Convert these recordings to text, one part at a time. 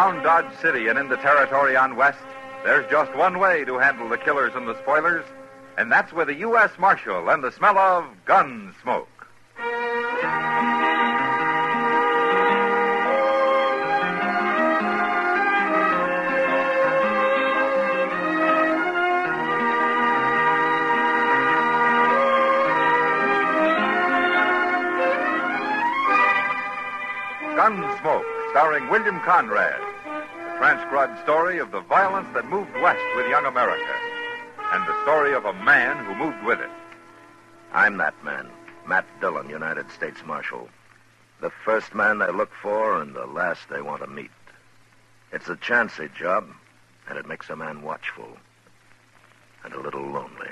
Around Dodge City and in the territory on West, there's just one way to handle the killers and the spoilers, and that's with a U.S. Marshal and the smell of Gunsmoke. Gunsmoke, starring William Conrad. The transcribed story of the violence that moved west with young America. And the story of a man who moved with it. I'm that man, Matt Dillon, United States Marshal. The first man they look for and the last they want to meet. It's a chancy job, and it makes a man watchful and a little lonely.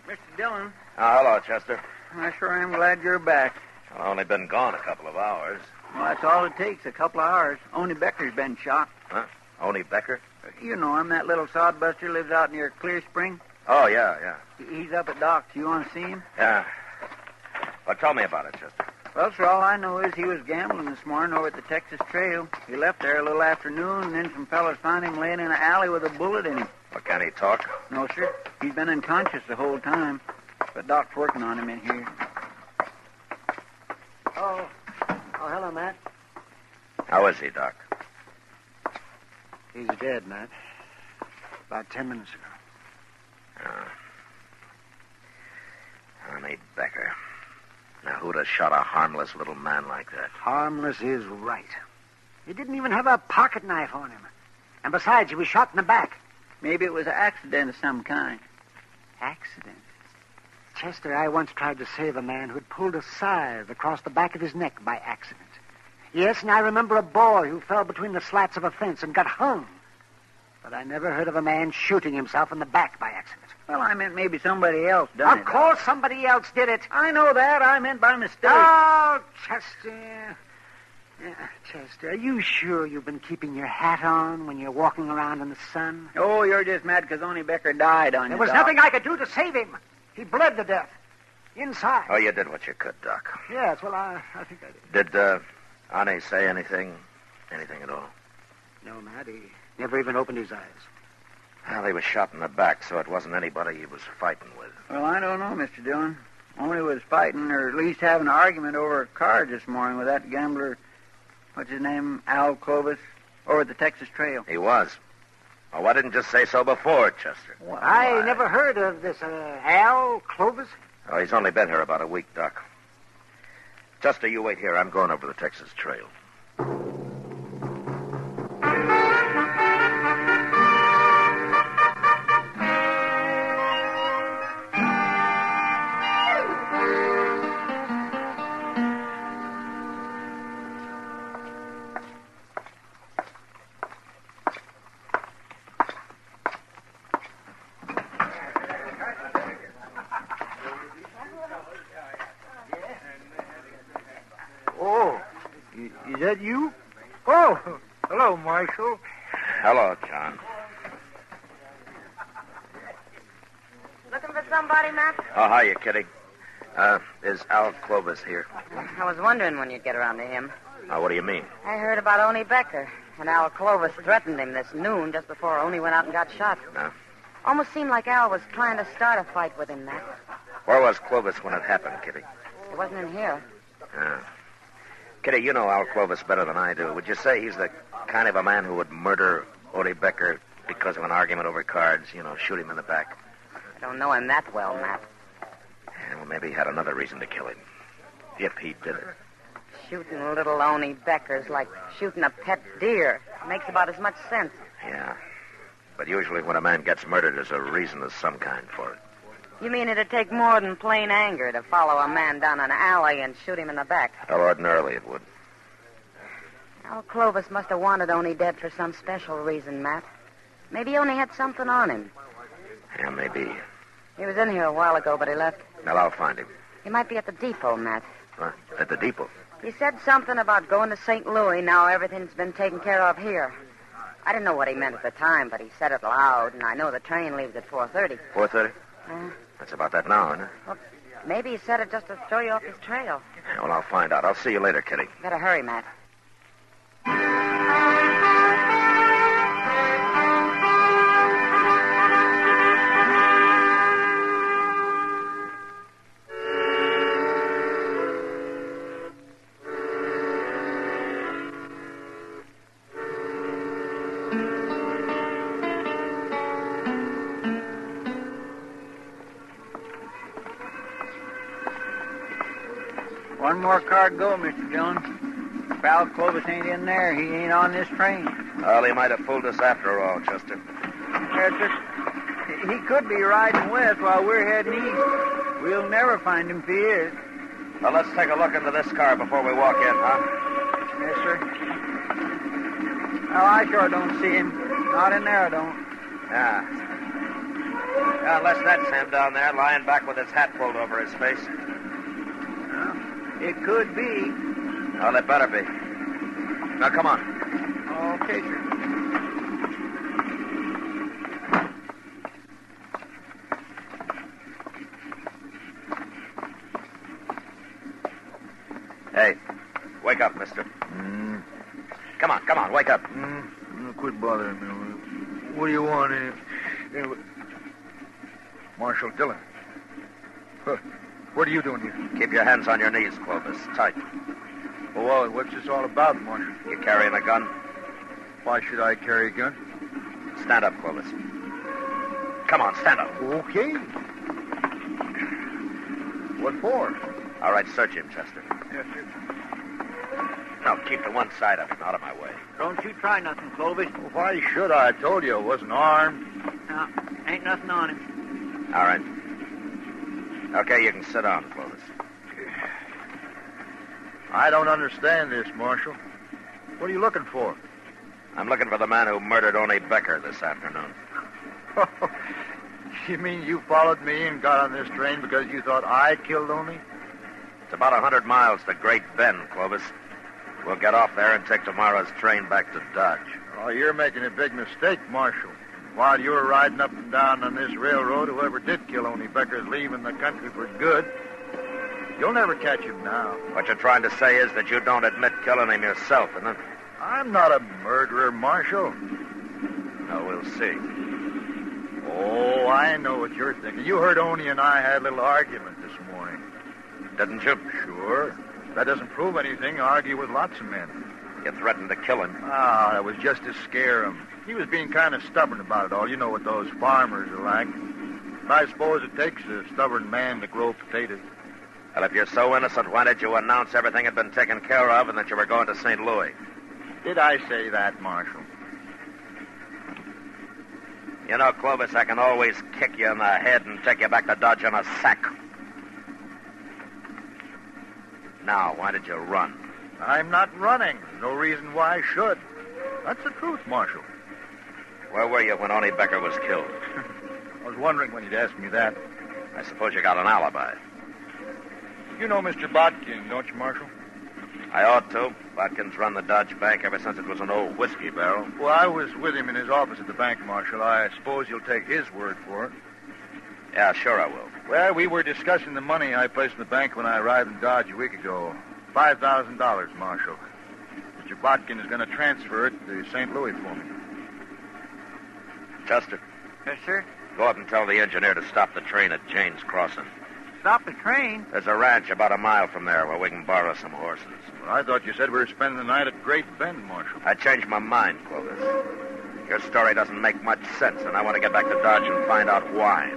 Mr. Dillon. Oh, hello, Chester. I sure am glad you're back. I've only been gone a couple of hours. Well, that's all it takes, a couple of hours. Oney Becker's been shot. Huh? Oney Becker? You know him, that little sodbuster lives out near Clear Spring. Oh, yeah. He's up at Doc's. You want to see him? Yeah. Well, tell me about it, Chester. Well, sir, all I know is he was gambling this morning over at the Texas Trail. He left there a little after noon, and then some fellas found him laying in an alley with a bullet in him. Well, can he talk? No, sir. He's been unconscious the whole time. But Doc's working on him in here. Oh, hello, Matt. How is he, Doc? He's dead, Matt. About 10 minutes ago. Oney Becker. Now, who'd have shot a harmless little man like that? Harmless is right. He didn't even have a pocket knife on him. And besides, he was shot in the back. Maybe it was an accident of some kind. Accident? Chester, I once tried to save a man who'd pulled a scythe across the back of his neck by accident. Yes, and I remember a boy who fell between the slats of a fence and got hung. But I never heard of a man shooting himself in the back by accident. Well, I meant maybe somebody else done it. Of course somebody else did it. I know that. I meant by mistake. Oh, Chester. Chester, are you sure you've been keeping your hat on when you're walking around in the sun? Oh, you're just mad because Oney Becker died on you, There was Doc. nothing I could do to save him. He bled to death. Inside. Oh, you did what you could, Doc. Yes, well, I think I did. Did, Oney say anything? Anything at all? No, Matt, he never even opened his eyes. Well, he was shot in the back, so it wasn't anybody he was fighting with. Well, I don't know, Mr. Dillon. Oney was fighting, or at least having an argument over a card this morning with that gambler, what's his name, Al Clovis, over at the Texas Trail. He was. Well, why didn't you say so before, Chester? Well, I never heard of this, Al Clovis. Oh, he's only been here about a week, Doc. Chester, you wait here. I'm going over the Texas Trail. Oh, is that you? Oh, hello, Marshal. Hello, John. Looking for somebody, Matt? Oh, hiya, Kitty. Is Al Clovis here? I was wondering when you'd get around to him. What do you mean? I heard about Oney Becker, and Al Clovis threatened him this noon just before Oney went out and got shot. No. Almost seemed like Al was trying to start a fight with him, Matt. Where was Clovis when it happened, Kitty? He wasn't in here. Kitty, you know Al Clovis better than I do. Would you say he's the kind of a man who would murder Oney Becker because of an argument over cards, shoot him in the back? I don't know him that well, Matt. Yeah, well, maybe he had another reason to kill him. If he did it. Shooting little Oney Becker's like shooting a pet deer. Makes about as much sense. Yeah. But usually when a man gets murdered, there's a reason of some kind for it. You mean it'd take more than plain anger to follow a man down an alley and shoot him in the back? Well, ordinarily it would. Oh, Clovis must have wanted Oney dead for some special reason, Matt. Maybe Oney had something on him. Yeah, maybe. He was in here a while ago, but he left. Well, I'll find him. He might be at the depot, Matt. At the depot. He said something about going to St. Louis. Now everything's been taken care of here. I didn't know what he meant at the time, but he said it loud, and I know the train leaves at 4:30. 4:30? That's about that now, isn't it? Well, maybe he said it just to throw you off his trail. Yeah, well, I'll find out. I'll see you later, Kitty. Better hurry, Matt. One more car to go, Mr. Dillon. If Al Clovis ain't in there, he ain't on this train. Well, he might have fooled us after all, Chester. Yes, sir. He could be riding west while we're heading east. We'll never find him if he is. Well, let's take a look into this car before we walk in, huh? Yes, sir. Well, I sure don't see him. Not in there, I don't. Yeah. Unless that's him down there lying back with his hat pulled over his face. It could be. Well, it better be. Now, come on. Okay, sir. Hey, wake up, mister. Come on, wake up. Quit bothering me. What do you want here? Marshal Dillon. What are you doing here? Keep your hands on your knees, Clovis. Tight. Well, what's this all about, Marshal? You carrying a gun? Why should I carry a gun? Stand up, Clovis. Come on, stand up. Okay. What for? All right, search him, Chester. Yes, sir. No, keep to one side of him, out of my way. Don't you try nothing, Clovis. Why should I? I told you I wasn't armed. No, ain't nothing on him. All right. Okay, you can sit down, Clovis. I don't understand this, Marshal. What are you looking for? I'm looking for the man who murdered Oney Becker this afternoon. You mean you followed me and got on this train because you thought I killed Oney? It's about 100 miles to Great Bend, Clovis. We'll get off there and take tomorrow's train back to Dodge. Oh, you're making a big mistake, Marshal. While you were riding up and down on this railroad, whoever did kill Oney Becker is leaving the country for good. You'll never catch him now. What you're trying to say is that you don't admit killing him yourself, isn't it? I'm not a murderer, Marshal. No, we'll see. Oh, I know what you're thinking. You heard Oney and I had a little argument this morning. Didn't you? Sure. That doesn't prove anything. I argue with lots of men. You threatened to kill him. Ah, that was just to scare him. He was being kind of stubborn about it all. You know what those farmers are like. And I suppose it takes a stubborn man to grow potatoes. Well, if you're so innocent, why did you announce everything had been taken care of and that you were going to St. Louis? Did I say that, Marshal? You know, Clovis, I can always kick you in the head and take you back to Dodge in a sack. Now, why did you run? I'm not running. No reason why I should. That's the truth, Marshal. Where were you when Oney Becker was killed? I was wondering when you'd ask me that. I suppose you got an alibi. You know Mr. Botkin, don't you, Marshal? I ought to. Watkins run the Dodge Bank ever since it was an old whiskey barrel. Well, I was with him in his office at the bank, Marshal. I suppose you'll take his word for it. Yeah, sure I will. Well, we were discussing the money I placed in the bank when I arrived in Dodge a week ago. $5,000, Marshal. Mr. Botkin is going to transfer it to St. Louis for me. Chester, Yes, sir. go up and tell the engineer to stop the train at Jane's Crossing. Stop the train. There's a ranch about a mile from there where we can borrow some horses. Well, I thought you said we were spending the night at Great Bend, Marshal. I changed my mind, Clovis. Your story doesn't make much sense, and I want to get back to Dodge and find out why.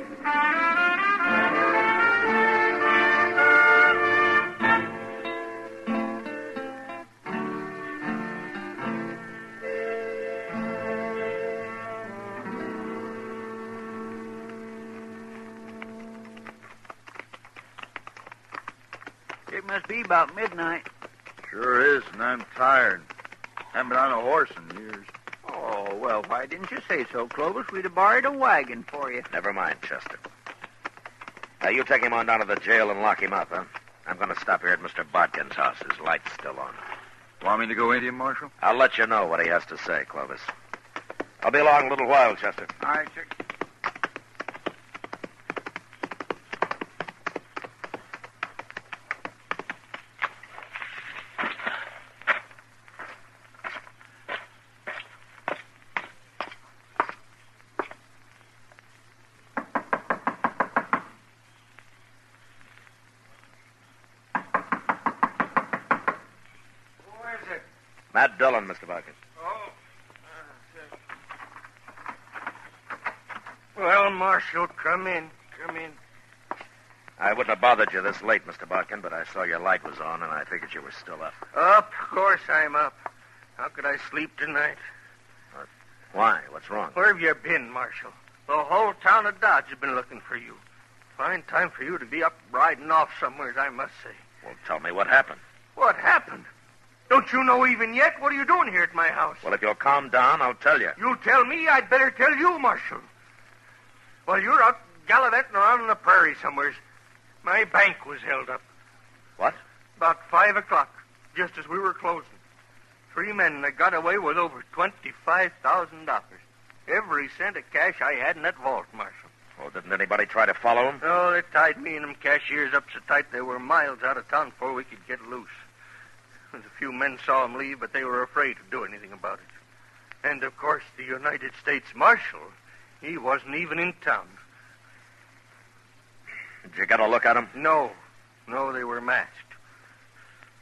It must be about midnight. Sure is, and I'm tired. Haven't been on a horse in years. Oh, well, why didn't you say so, Clovis? We'd have borrowed a wagon for you. Never mind, Chester. Now, you take him on down to the jail and lock him up, huh? I'm going to stop here at Mr. Bodkin's house. His light's still on. Want me to go into him, Marshal? I'll let you know what he has to say, Clovis. I'll be along in a little while, Chester. All right, sir. Matt Dillon, Mr. Bodkin. Oh. Well, Marshal, come in. Come in. I wouldn't have bothered you this late, Mr. Bodkin, but I saw your light was on, and I figured you were still up. Up? Of course I'm up. How could I sleep tonight? Why? What's wrong? Where have you been, Marshal? The whole town of Dodge has been looking for you. Fine time for you to be up riding off somewheres, I must say. Well, tell me what happened. What happened? Don't you know even yet? What are you doing here at my house? Well, if you'll calm down, I'll tell you. You tell me, I'd better tell you, Marshal. Well, you're out gallivanting around on the prairie somewheres. My bank was held up. What? About 5 o'clock, just as we were closing. 3 men that got away with over $25,000. Every cent of cash I had in that vault, Marshal. Well, didn't anybody try to follow him? No, they tied me and them cashiers up so tight they were miles out of town before we could get loose. A few men saw him leave, but they were afraid to do anything about it. And, of course, the United States Marshal, he wasn't even in town. Did you get a look at him? No, they were masked.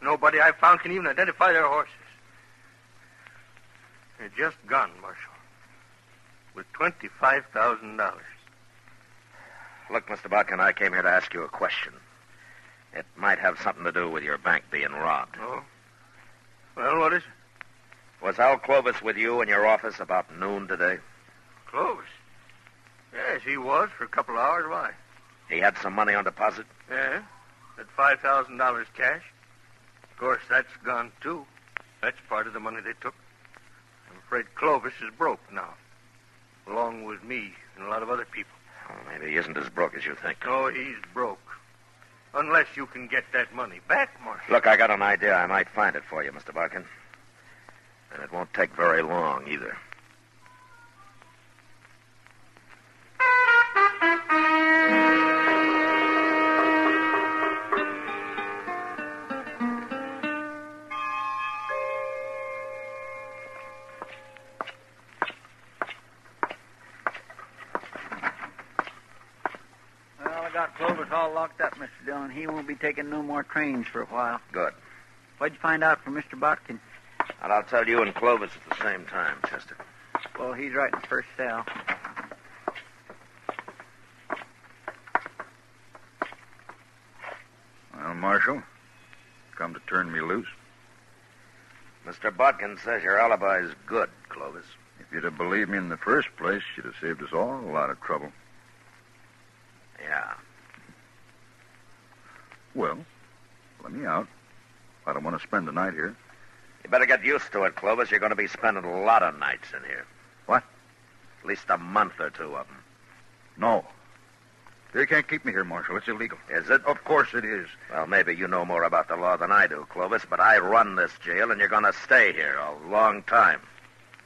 Nobody I found can even identify their horses. They're just gone, Marshal, with $25,000. Look, Mr. Bodkin, I came here to ask you a question. It might have something to do with your bank being robbed. Oh? Well, what is it? Was Al Clovis with you in your office about noon today? Clovis? Yes, he was for a couple of hours. Why? He had some money on deposit? Yeah, that $5,000 cash. Of course, that's gone, too. That's part of the money they took. I'm afraid Clovis is broke now, along with me and a lot of other people. Oh, maybe he isn't as broke as you think. Oh, he's broke. Unless you can get that money back, Marshal. Look, I got an idea. I might find it for you, Mr. Bodkin. And it won't take very long, either. Got Clovis all locked up, Mr. Dillon. He won't be taking no more trains for a while. Good. What'd you find out from Mr. Bodkin? And I'll tell you and Clovis at the same time, Chester. Well, he's right in the first cell. Well, Marshal, come to turn me loose. Mr. Bodkin says your alibi is good, Clovis. If you'd have believed me in the first place, you'd have saved us all a lot of trouble. Yeah. Well, let me out. I don't want to spend the night here. You better get used to it, Clovis. You're going to be spending a lot of nights in here. What? At least a month or two of them. No. They can't keep me here, Marshal. It's illegal. Is it? Of course it is. Well, maybe you know more about the law than I do, Clovis, but I run this jail, and you're going to stay here a long time.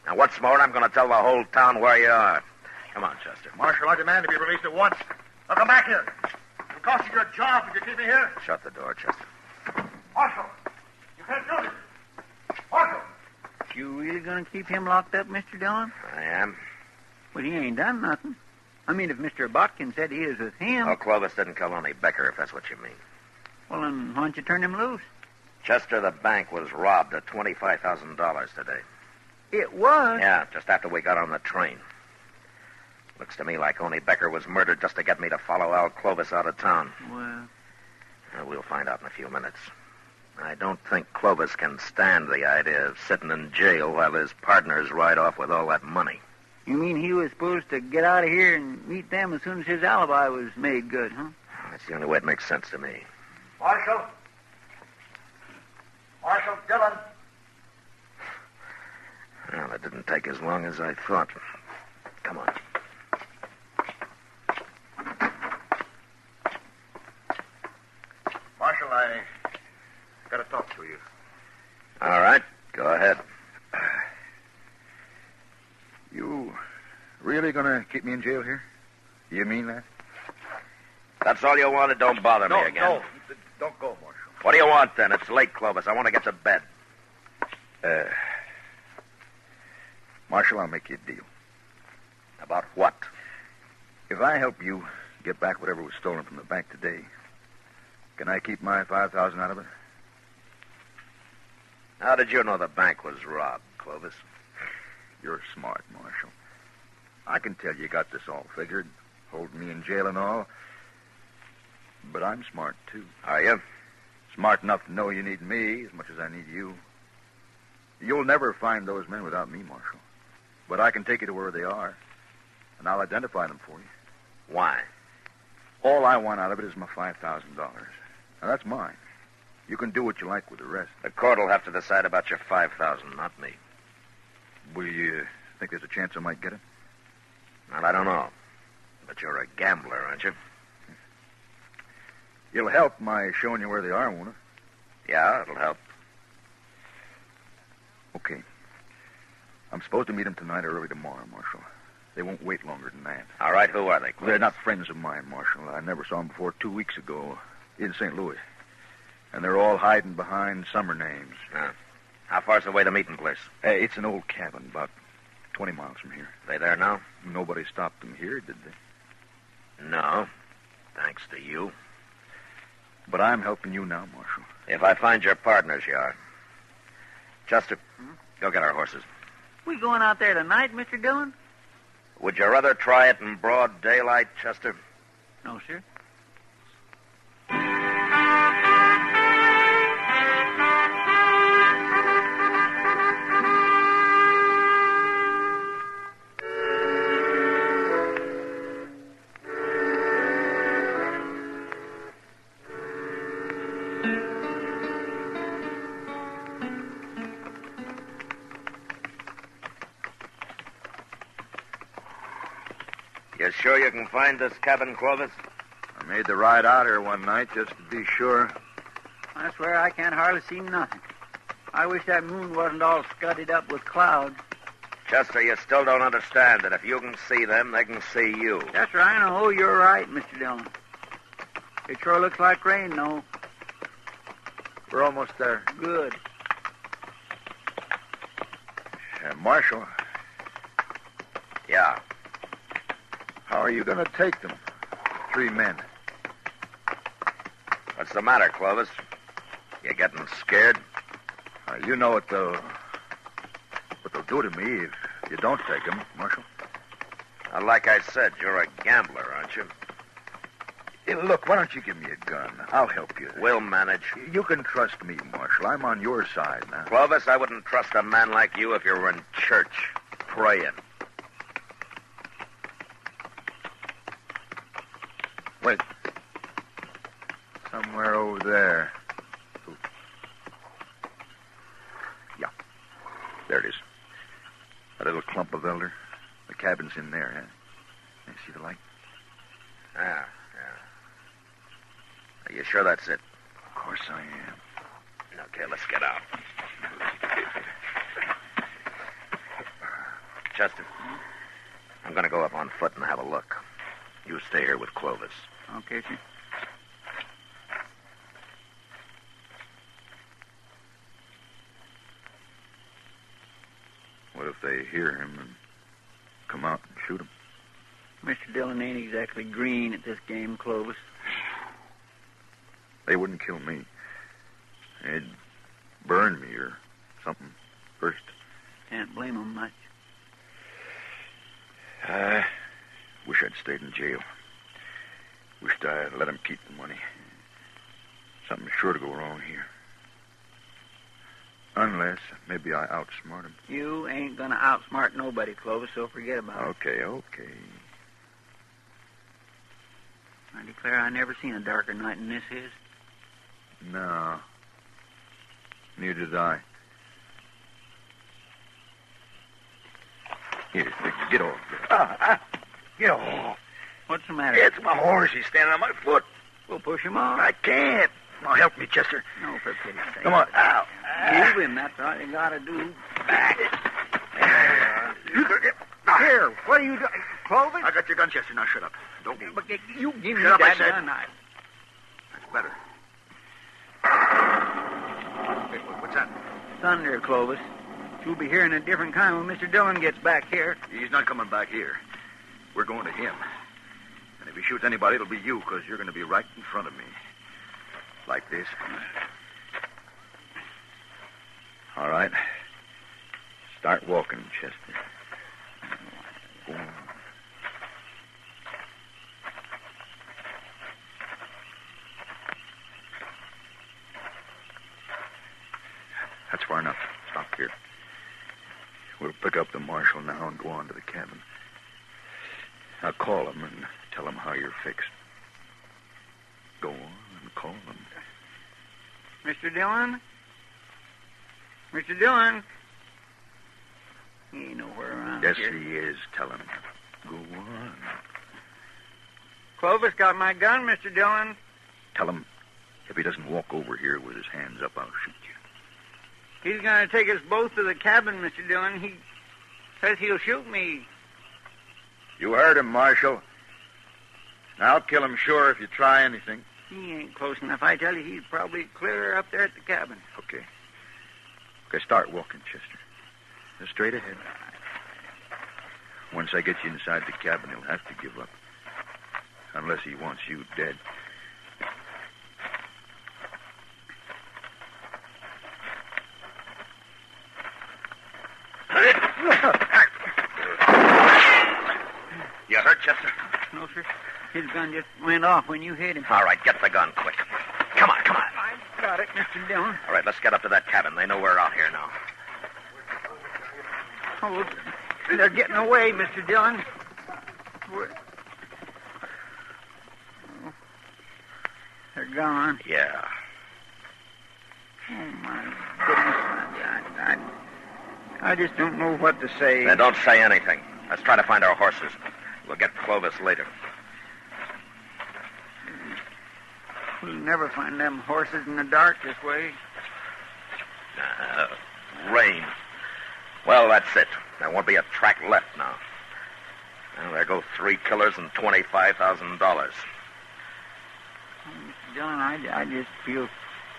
And what's more, I'm going to tell the whole town where you are. Come on, Chester. Marshal, I demand to be released at once. Now come back here. It'll cost you your job if you keep me here. Shut the door, Chester. Marshal, you can't do this. Marshal! You really going to keep him locked up, Mr. Dillon? I am. Well, he ain't done nothing. I mean, if Mr. Bodkin said he is with him... Oh, Clovis didn't kill Oney Becker, if that's what you mean. Well, then why don't you turn him loose? Chester, the bank was robbed of $25,000 today. It was? Yeah, just after we got on the train. Looks to me like Oney Becker was murdered just to get me to follow Al Clovis out of town. Well... We'll find out in a few minutes. I don't think Clovis can stand the idea of sitting in jail while his partners ride off with all that money. You mean he was supposed to get out of here and meet them as soon as his alibi was made good, huh? That's the only way it makes sense to me. Marshal! Marshal Dillon! Well, it didn't take as long as I thought. Come on. Marshal, I got to talk to you. All right, go ahead. You really going to keep me in jail here? You mean that? That's all you wanted? Don't bother me again. No, don't go, Marshal. What do you want, then? It's late, Clovis. I want to get to bed. Marshal, I'll make you a deal. About what? If I help you get back whatever was stolen from the bank today, can I keep my $5,000 out of it? How did you know the bank was robbed, Clovis? You're smart, Marshal. I can tell you got this all figured, holding me in jail and all. But I'm smart, too. Are you? Smart enough to know you need me as much as I need you. You'll never find those men without me, Marshal. But I can take you to where they are, and I'll identify them for you. Why? All I want out of it is my $5,000. Now, that's mine. You can do what you like with the rest. The court will have to decide about your $5,000, not me. Will you think there's a chance I might get it? Well, I don't know. But you're a gambler, aren't you? It'll help my showing you where they are, won't it? Yeah, it'll help. Okay. I'm supposed to meet them tonight or early tomorrow, Marshal. They won't wait longer than that. All right, who are they, Clovis? They're not friends of mine, Marshal. I never saw them before 2 weeks ago in St. Louis. And they're all hiding behind summer names. How far's away the meeting place? It's an old cabin about 20 miles from here. They there now? Nobody stopped them here, did they? No. Thanks to you. But I'm helping you now, Marshal. If I find your partners, you are. Chester, go get our horses. We going out there tonight, Mr. Dillon? Would you rather try it in broad daylight, Chester? No, sir. You sure you can find this cabin, Clovis? I made the ride out here one night just to be sure. I swear I can't hardly see nothing. I wish that moon wasn't all scudded up with clouds. Chester, you still don't understand that if you can see them, they can see you. That's right. I know you're right, Mr. Dillon. It sure looks like rain, though. We're almost there. Good. Marshal, Yeah. how are you going to take them? 3 men. What's the matter, Clovis? You getting scared? You know what they'll do to me if you don't take them, Marshal. Like I said, you're a gambler, aren't you? Hey, look, why don't you give me a gun? I'll help you. We'll manage. You can trust me, Marshal. I'm on your side now. Clovis, I wouldn't trust a man like you if you were in church, praying. Wait. Somewhere over there. Yeah. There it is. That little clump of elder. The cabin's in there, huh? You see the light? Yeah. Are you sure that's it? Of course I am. Okay, let's get out. Chester, I'm going to go up on foot and have a look. You stay here with Clovis. Okay, sir. What if they hear him and come out and shoot him? Mr. Dillon ain't exactly green at this game, Clovis. They wouldn't kill me. They'd burn me or something first. Can't blame 'em much. I wish I'd stayed in jail. Wished I let him keep the money. Something's sure to go wrong here. Unless maybe I outsmart him. You ain't gonna outsmart nobody, Clovis, so forget about it. Okay. I declare I never seen a darker night than this is. No. Neither did I. Here, get off. Get off. What's the matter? It's my horse. He's standing on my foot. We'll push him off. I can't. Now, help me, Chester. No, for pity's sake. Come on. Ow. Move him. That's all you gotta do. Back. Here, what are you doing? Clovis? I got your gun, Chester. Now shut up. Don't move. But you give me Shut up, I that said. gun. That's better. Hey, what's that? Thunder, Clovis. You'll be hearing a different kind when Mr. Dillon gets back here. He's not coming back here. We're going to him. And if he shoots anybody, it'll be you, because you're going to be right in front of me. Like this. All right. Start walking, Chester. Go on. That's far enough. Stop here. We'll pick up the marshal now and go on to the cabin. I'll call him and tell him how you're fixed. Go on and call him. Mr. Dillon? Mr. Dillon? He ain't nowhere around Yes, here. he is. Tell him. Go on. Clovis got my gun, Mr. Dillon. Tell him if he doesn't walk over here with his hands up, I'll shoot you. He's going to take us both to the cabin, Mr. Dillon. He says he'll shoot me. You heard him, Marshal. I'll kill him sure if you try anything. He ain't close enough. I tell you, he's probably clear up there at the cabin. Okay. Okay, start walking, Chester. Just straight ahead. Once I get you inside the cabin, he'll have to give up. Unless he wants you dead. You hurt, Chester? No, sir. His gun just went off when you hit him. All right, get the gun quick. Come on, come on. I got it, Mr. Dillon. All right, let's get up to that cabin. They know we're out here now. Oh, they're getting away, Mr. Dillon. They're gone. Yeah. Oh, my goodness. I just don't know what to say. Then don't say anything. Let's try to find our horses. We'll get Clovis later. We'll never find them horses in the dark this way. Rain. Well, that's it. There won't be a track left now. Well, there go 3 killers and $25,000. Mr. Dillon, I just feel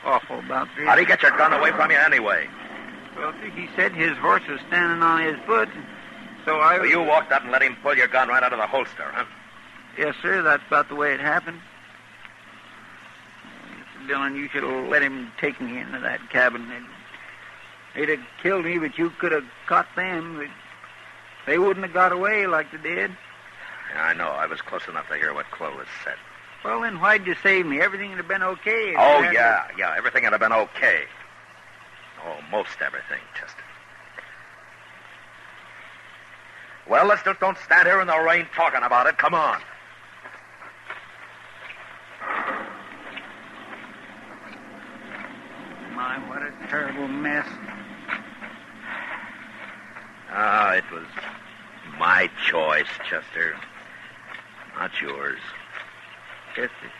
awful about this. How'd he get your gun away from you anyway? Well, he said his horse was standing on his foot, so I... So you walked up and let him pull your gun right out of the holster, huh? Yes, sir, that's about the way it happened. Mr. Dillon, you should have let him take me into that cabin. They'd have killed me, but you could have caught them. But they wouldn't have got away like they did. Yeah, I know. I was close enough to hear what Clovis said. Well, then why'd you save me? Everything would have been okay. Oh, yeah. Everything would have been okay. Almost everything, Chester. Well, let's just don't stand here in the rain talking about it. Come on. My, what a terrible mess. It was my choice, Chester. Not yours. Yes, sir.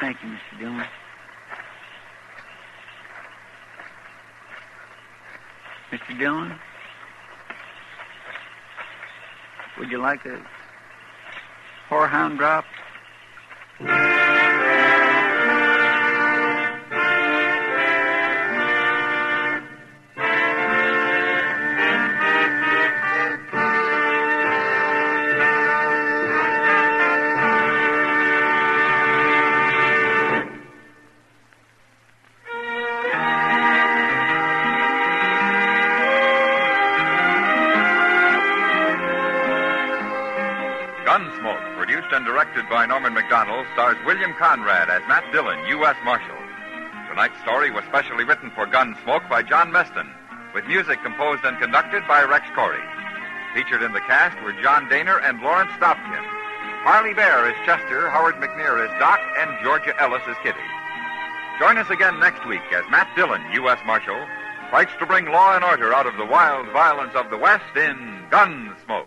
Thank you, Mr. Dillon. Mr. Dillon? Would you like a whorehound drop? Gunsmoke, produced and directed by Norman McDonald, stars William Conrad as Matt Dillon, U.S. Marshal. Tonight's story was specially written for Gunsmoke by John Meston, with music composed and conducted by Rex Corey. Featured in the cast were John Daner and Lawrence Stopkin. Marley Bear is Chester, Howard McNear is Doc, and Georgia Ellis is Kitty. Join us again next week as Matt Dillon, U.S. Marshal, fights to bring law and order out of the wild violence of the West in Gunsmoke.